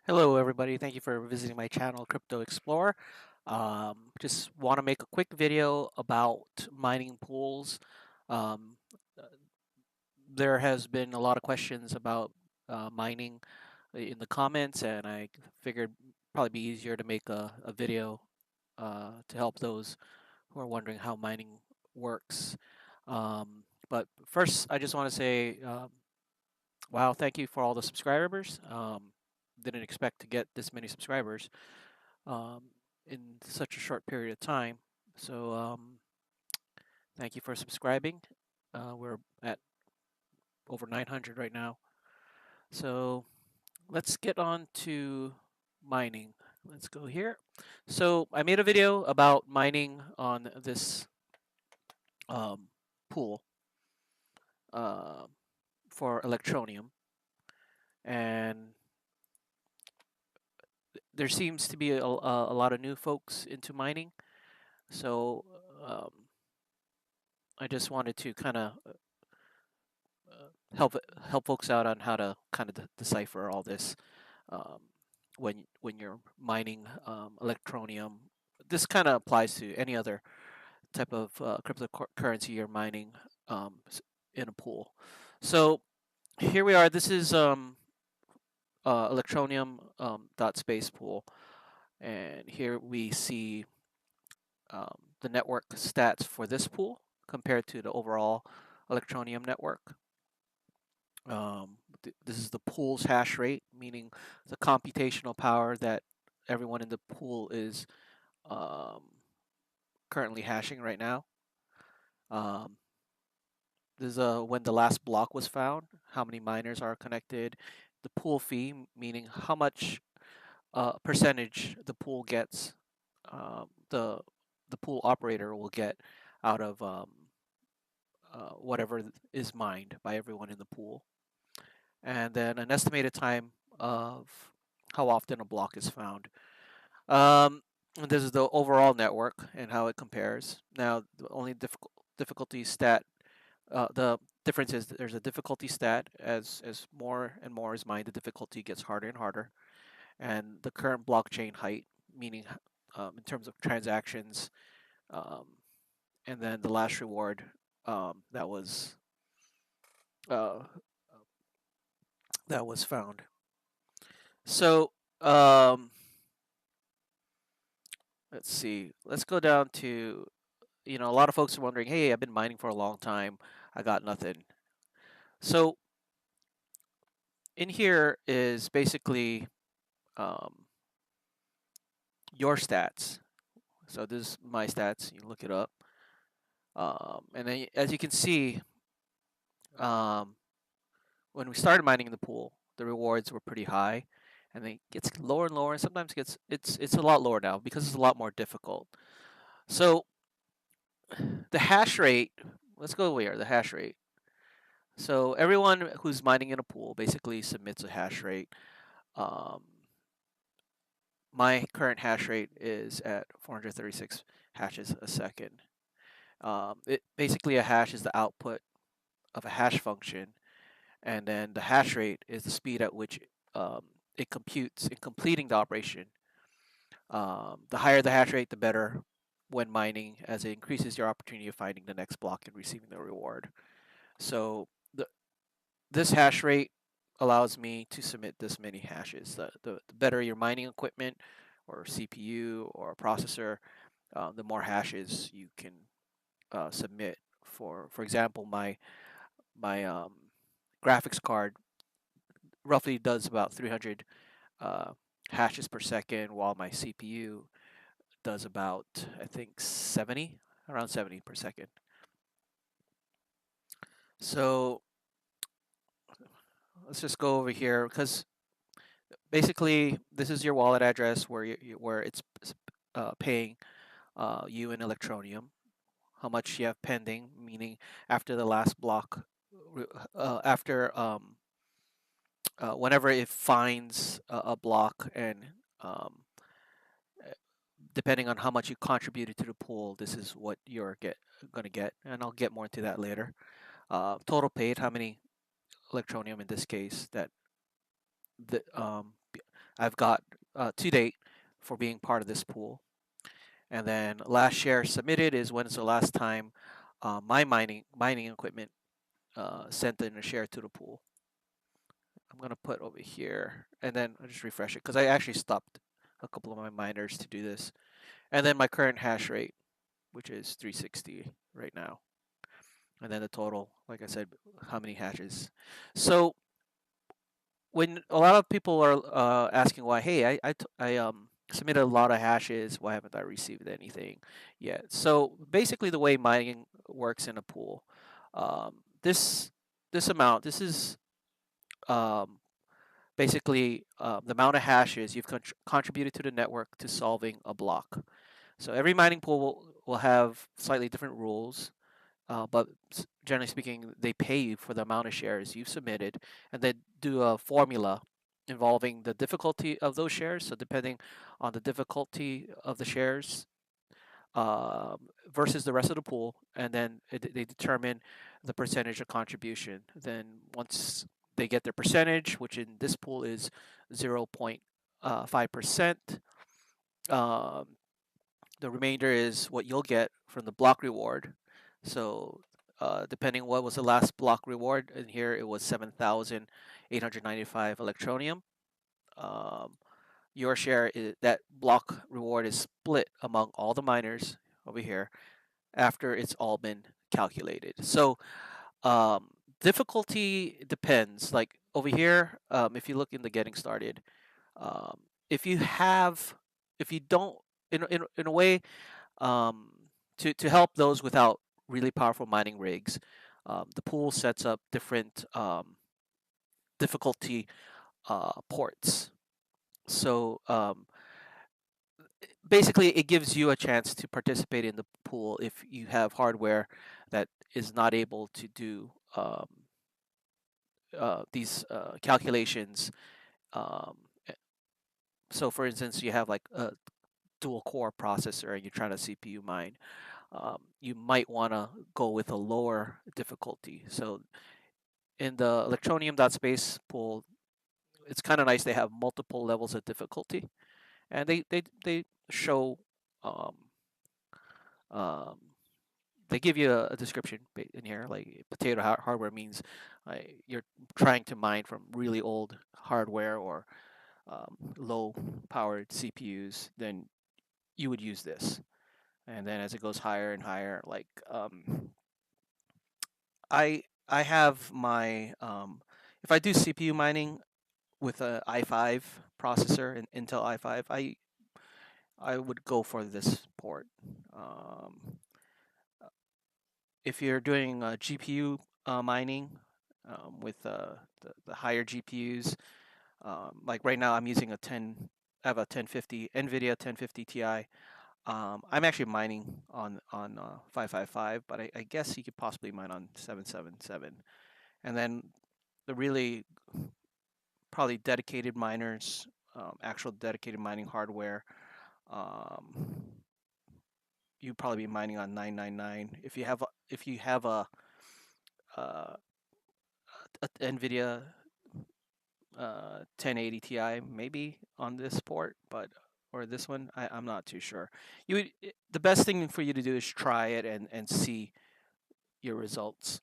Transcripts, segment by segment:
Hello, everybody. Thank you for visiting my channel, Crypto Explorer. Just want to make a quick video about mining pools. Um, uh, there has been a lot of questions about mining in the comments, and I figured probably be easier to make a video to help those who are wondering how mining works. But first, I just want to say, wow, thank you for all the subscribers. Didn't expect to get this many subscribers um, in such a short period of time. So thank you for subscribing. We're at over 900 right now. So let's get on to mining. Let's go here. So I made a video about mining on this um, pool uh, for Electronium, and there seems to be a lot of new folks into mining. So um, I just wanted to kind of help help folks out on how to kind of decipher all this um, when you're mining electronium. This kind of applies to any other type of cryptocurrency you're mining in a pool. So here we are. This is electronium dot space pool, and here we see the network stats for this pool compared to the overall electronium network. This is the pool's hash rate, meaning the computational power that everyone in the pool is um, currently hashing right now. Um, this is when the last block was found, how many miners are connected, the pool fee, meaning how much percentage the pool gets, the pool operator will get out of whatever is mined by everyone in the pool, and then an estimated time of how often a block is found. And this is the overall network and how it compares. Now, the only difficulty stat, the difference is that there's a difficulty stat. As more and more is mined, the difficulty gets harder and harder. And the current blockchain height, meaning in terms of transactions, um, and then the last reward that was uh, found. So um, let's see. Let's go down to, a lot of folks are wondering, hey, I've been mining for a long time. I got nothing. So in here is basically um, your stats. So this is my stats. You look it up. And then as you can see, um, when we started mining in the pool, the rewards were pretty high. And then it gets lower and lower, and sometimes it's a lot lower now because it's a lot more difficult. So the hash rate, let's go here, the hash rate. So everyone who's mining in a pool basically submits a hash rate. Um, my current hash rate is at 436 hashes a second. Basically a hash is the output of a hash function, and then the hash rate is the speed at which um, it computes in completing the operation. The higher the hash rate, the better when mining, as it increases your opportunity of finding the next block and receiving the reward. So this hash rate allows me to submit this many hashes. The better your mining equipment or CPU or processor, the more hashes you can submit. For example, my graphics card roughly does about 300 uh, hashes per second, while my CPU does about, I think, 70, around 70 per second. So let's just go over here, because basically this is your wallet address where where it's paying you in Electronium, how much you have pending, meaning after the last block, after whenever it finds a block, and um, uh, depending on how much you contributed to the pool, this is what you're gonna get, and I'll get more into that later. Total paid, how many Electronium in this case that the I've got to date for being part of this pool. And then last share submitted is when's the last time my mining equipment sent in a share to the pool. I'm gonna put over here, and then I'll just refresh it because I actually stopped a couple of my miners to do this. And then my current hash rate, which is 360 right now. And then the total, like I said, how many hashes. So when a lot of people are asking why, hey, I submitted a lot of hashes, why haven't I received anything yet? So basically, the way mining works in a pool, um, this this amount, this is um, basically the amount of hashes you've contributed to the network to solving a block. So every mining pool will have slightly different rules, but generally speaking, they pay you for the amount of shares you've submitted, and then do a formula involving the difficulty of those shares. So depending on the difficulty of the shares um, versus the rest of the pool, and then they determine the percentage of contribution. Then once they get their percentage, which in this pool is 0.5%, um, the remainder is what you'll get from the block reward. So depending what was the last block reward, in here it was 7,895 electronium. Um, your share is that block reward is split among all the miners over here after it's all been calculated. So um, difficulty depends. Like over here, if you look in the getting started, um, if you have, if you don't, in a way, um, to help those without really powerful mining rigs, the pool sets up different difficulty ports. So basically, it gives you a chance to participate in the pool if you have hardware that is not able to do these calculations. Um, eh, so, for instance, you have like a dual core processor and you're trying to CPU mine. You might want to go with a lower difficulty. So, in the electronium.space pool, it's kind of nice. They have multiple levels of difficulty, and they show um, um, they give you a description in here. Like potato hardware means you're trying to mine from really old hardware or low powered CPUs. Then you would use this, and then as it goes higher and higher, like I have my if I do CPU mining with a i5 processor, an Intel i5, I would go for this port. Um, if you're doing GPU mining with the higher GPUs, like right now I'm using I have a 1050 NVIDIA 1050 Ti. I'm actually mining on 555, but I guess you could possibly mine on 777. And then the really probably dedicated miners, actual dedicated mining hardware, um, you'd probably be mining on 999. If you have uh, a NVIDIA 1080 Ti, maybe on this port, but or this one, I'm not too sure. The best thing for you to do is try it and see your results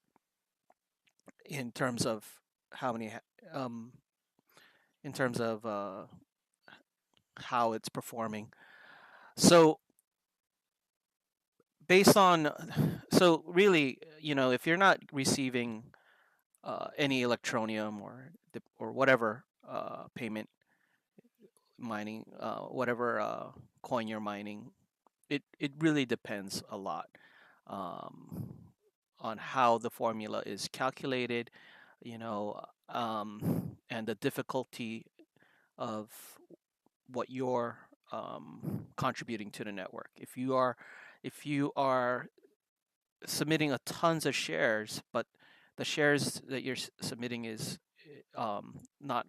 in terms of how many um, in terms of how it's performing. So based on so really, if you're not receiving any electronium or whatever payment mining, whatever coin you're mining, it really depends a lot um, on how the formula is calculated, and the difficulty of what you're contributing to the network. If you are submitting a tons of shares, but the shares that you're submitting is not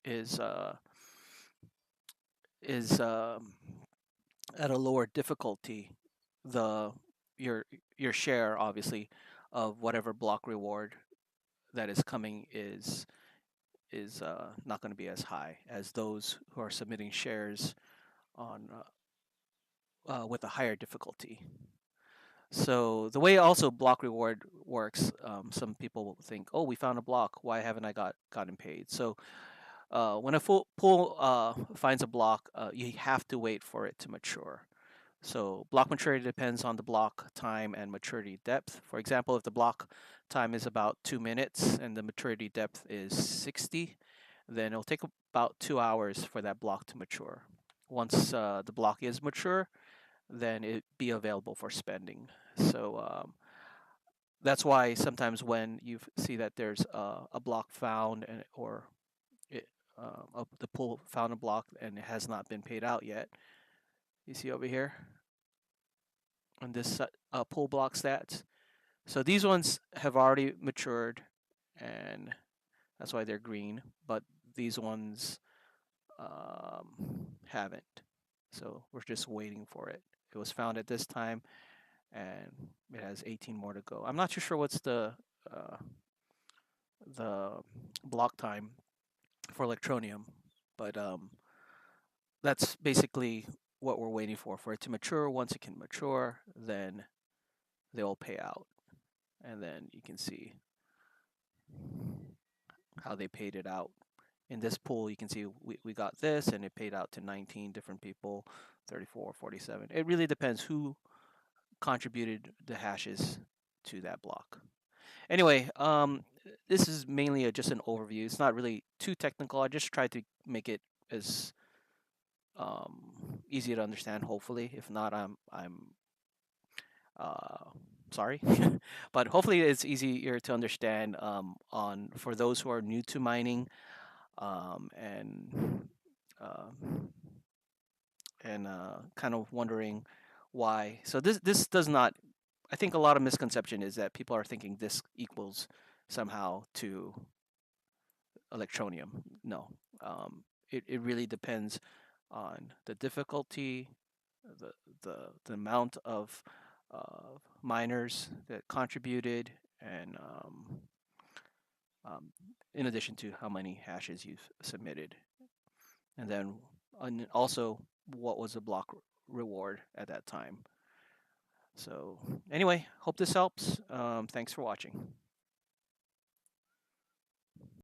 is is at a lower difficulty, the your share obviously of whatever block reward that is coming is is not going to be as high as those who are submitting shares on with a higher difficulty. So the way also block reward works, some people will think, oh, we found a block. Why haven't I gotten paid? So when a full pool finds a block, you have to wait for it to mature. So block maturity depends on the block time and maturity depth. For example, if the block time is about 2 minutes and the maturity depth is 60, then it'll take about 2 hours for that block to mature. Once the block is mature, then it be available for spending. So that's why sometimes when you see that there's a block found or it, the pool found a block and it has not been paid out yet, you see over here on this pool block stats. So these ones have already matured, and that's why they're green. But these ones haven't. So we're just waiting for it. It was found at this time, and it has 18 more to go. I'm not too sure what's the block time for Electronium, but that's basically what we're waiting for it to mature. Once it can mature, then they'll pay out, and then you can see how they paid it out. In this pool, you can see we got this, and it paid out to 19 different people, 34, 47. It really depends who contributed the hashes to that block. Anyway, this is mainly just an overview. It's not really too technical. I just tried to make it as easy to understand. Hopefully, if not, I'm sorry, but hopefully it's easier to understand on for those who are new to mining and uh, kind of wondering why. So this does not. I think a lot of misconception is that people are thinking this equals somehow to electronium. No, it really depends on the difficulty, the the amount of miners that contributed, and in addition to how many hashes you've submitted, and then also what was the block reward at that time. So anyway, hope this helps. Thanks for watching.